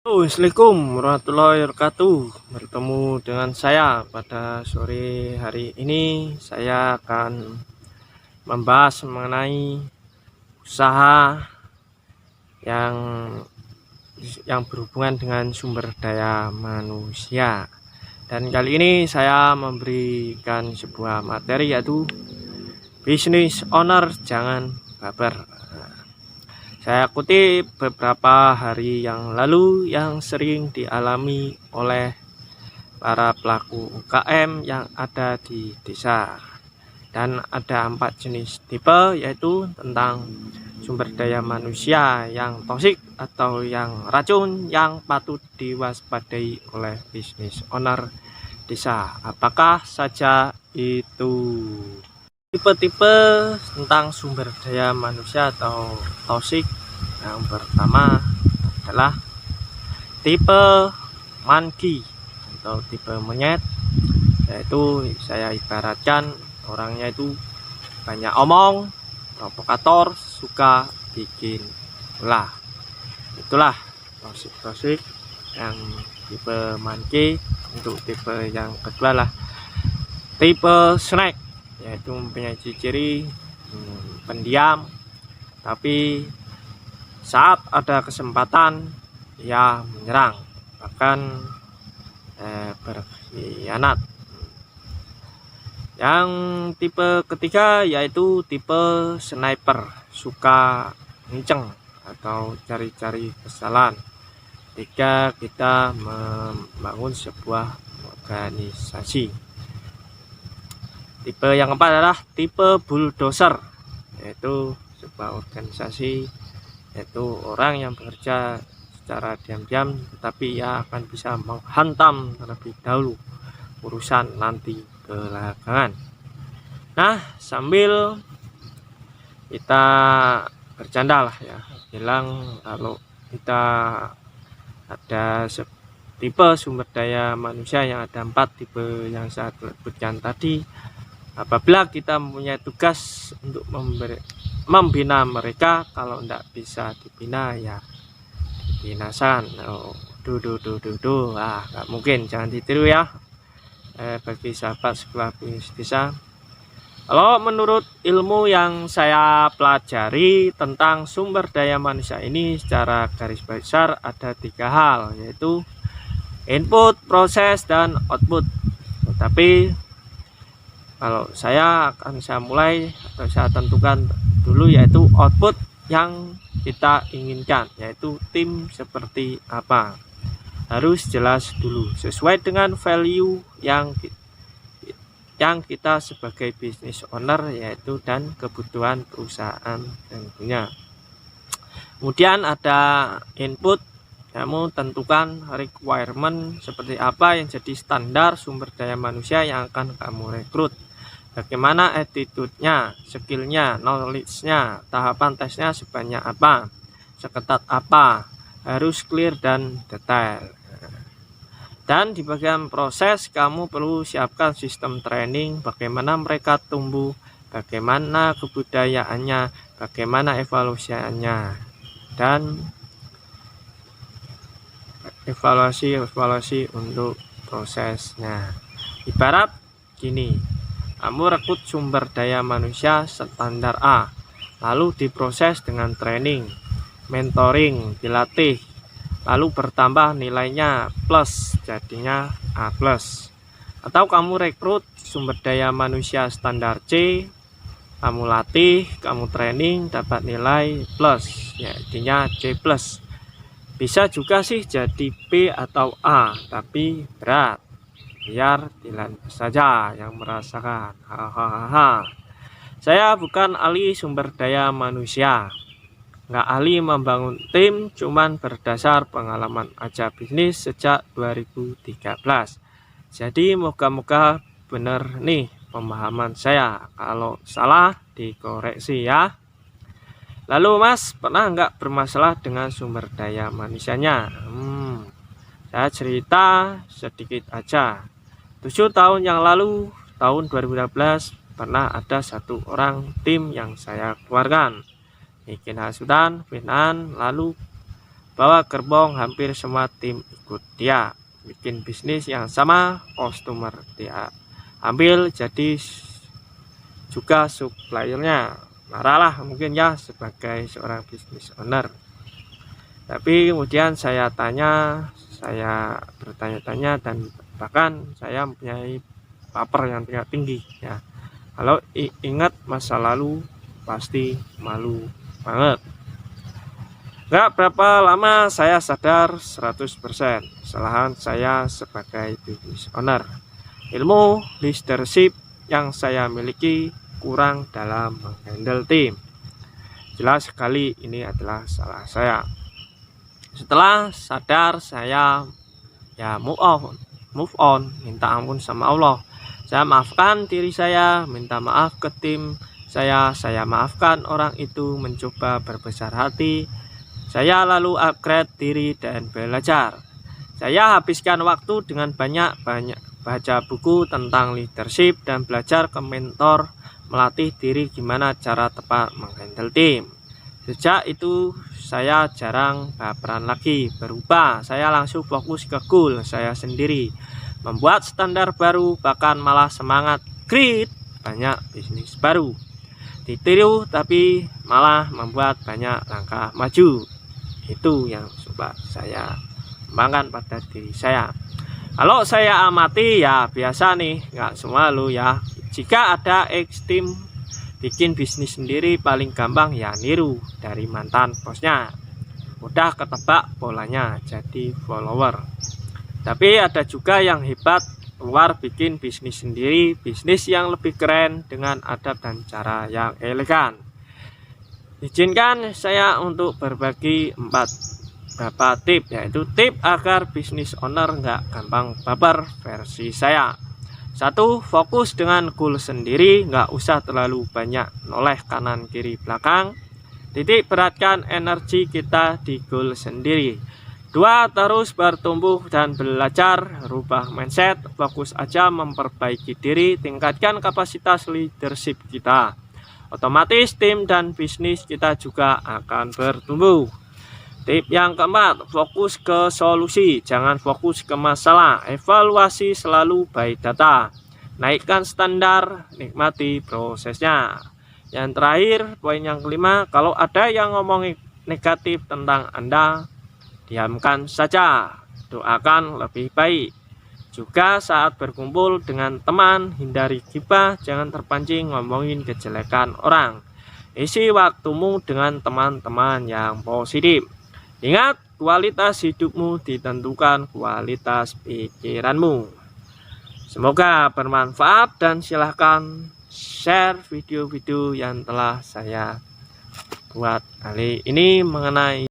Assalamualaikum warahmatullahi wabarakatuh. Bertemu dengan saya pada sore hari ini. Saya akan membahas mengenai usaha yang berhubungan dengan sumber daya manusia. Dan kali ini saya memberikan sebuah materi, yaitu business owner jangan baper. Saya kutip beberapa hari yang lalu yang sering dialami oleh para pelaku UKM yang ada di desa. Dan ada 4 jenis tipe, yaitu tentang sumber daya manusia yang toksik atau yang racun yang patut diwaspadai oleh bisnis owner desa. Apakah saja itu? Tipe-tipe tentang sumber daya manusia atau toksik yang pertama adalah tipe monkey atau tipe monyet, yaitu saya ibaratkan orangnya itu banyak omong, provokator, suka bikin ulah. Itulah toksik yang tipe monkey. Untuk tipe yang kedua lah tipe snake, yaitu mempunyai ciri pendiam, tapi saat ada kesempatan ia menyerang, bahkan berkhianat. Yang tipe ketiga yaitu tipe sniper, suka nginceng atau cari-cari kesalahan ketika kita membangun sebuah organisasi. Tipe yang keempat adalah tipe bulldozer, yaitu sebuah organisasi, yaitu orang yang bekerja secara diam-diam, tetapi ia akan bisa menghantam terlebih dahulu urusan nanti belakangan. Nah, sambil kita bercanda lah ya, bilang kalau kita ada tipe sumber daya manusia yang ada 4 tipe yang saya sebutkan tadi. Apabila kita mempunyai tugas untuk membina mereka, kalau tidak bisa dibina ya dibinasakan. Nggak mungkin, jangan ditiru ya. Bagi sahabat sekolah bisnis desa, kalau menurut ilmu yang saya pelajari tentang sumber daya manusia ini, secara garis besar ada 3 hal, yaitu input, proses, dan output. Tetapi kalau saya mulai atau saya tentukan dulu, yaitu output yang kita inginkan, yaitu tim seperti apa. Harus jelas dulu sesuai dengan value yang kita sebagai business owner, yaitu dan kebutuhan perusahaan tentunya. Kemudian ada input, kamu tentukan requirement seperti apa yang jadi standar sumber daya manusia yang akan kamu rekrut. Bagaimana attitude-nya, skill-nya, knowledge-nya, tahapan tesnya sebanyak apa, seketat apa, harus clear dan detail. Dan di bagian proses, kamu perlu siapkan sistem training, bagaimana mereka tumbuh, bagaimana kebudayaannya, bagaimana evaluasinya, dan evaluasi untuk prosesnya. Ibarat gini, kamu rekrut sumber daya manusia standar A, lalu diproses dengan training, mentoring, dilatih, lalu bertambah nilainya plus, jadinya A+. Atau kamu rekrut sumber daya manusia standar C, kamu latih, kamu training, dapat nilai plus, jadinya C+. Bisa juga sih jadi B atau A, tapi berat, biar Dilan saja yang merasakan. Hahaha. Saya bukan ahli sumber daya manusia, nggak ahli membangun tim, cuman berdasar pengalaman aja bisnis sejak 2013. Jadi moga-moga bener nih pemahaman saya, kalau salah dikoreksi ya. Lalu Mas, pernah nggak bermasalah dengan sumber daya manusianya? Saya cerita sedikit aja. 7 tahun yang lalu, tahun 2012, pernah ada 1 orang tim yang saya keluarkan. Bikin hasutan, finaan, lalu bawa gerbong hampir semua tim ikut dia. Bikin bisnis yang sama, customer dia ambil jadi juga suppliernya. Marahlah mungkin ya sebagai seorang business owner. Tapi kemudian saya bertanya-tanya dan bahkan saya mempunyai baper yang tingkat tinggi ya. Kalau ingat masa lalu pasti malu banget. Gak berapa lama saya sadar 100% kesalahan saya sebagai business owner. Ilmu leadership yang saya miliki kurang dalam menghandle tim. Jelas sekali ini adalah salah saya. Setelah sadar saya ya move on, minta ampun sama Allah. Saya maafkan diri saya, minta maaf ke tim saya maafkan orang itu, mencoba berbesar hati. Saya lalu upgrade diri dan belajar. Saya habiskan waktu dengan banyak baca buku tentang leadership dan belajar ke mentor, melatih diri gimana cara tepat menghandle tim. Sejak itu saya jarang baperan lagi, berubah. Saya langsung fokus ke goal saya sendiri, membuat standar baru, bahkan malah semangat create banyak bisnis baru. Ditiru tapi malah membuat banyak langkah maju. Itu yang coba saya kembangkan pada diri saya. Kalau saya amati ya biasa nih, nggak semua lo ya. Jika ada tim bikin bisnis sendiri, paling gampang ya niru dari mantan bosnya. Mudah ketebak polanya, jadi follower. Tapi ada juga yang hebat, keluar bikin bisnis sendiri, bisnis yang lebih keren dengan adab dan cara yang elegan. Izinkan saya untuk berbagi beberapa tip, yaitu tip agar bisnis owner nggak gampang baper versi saya. 1. Fokus dengan goal sendiri, nggak usah terlalu banyak noleh kanan kiri belakang. Titik beratkan energi kita di goal sendiri. 2. Terus bertumbuh dan belajar, rubah mindset, fokus aja memperbaiki diri, tingkatkan kapasitas leadership kita. Otomatis tim dan bisnis kita juga akan bertumbuh. Tip yang keempat, fokus ke solusi, jangan fokus ke masalah. Evaluasi selalu by data. Naikkan standar, nikmati prosesnya. Yang terakhir, poin yang kelima, kalau ada yang ngomongin negatif tentang Anda, diamkan saja, doakan lebih baik. Juga saat berkumpul dengan teman, hindari gibah, jangan terpancing ngomongin kejelekan orang. Isi waktumu dengan teman-teman yang positif. Ingat, kualitas hidupmu ditentukan kualitas pikiranmu. Semoga bermanfaat dan silahkan share video-video yang telah saya buat kali ini mengenai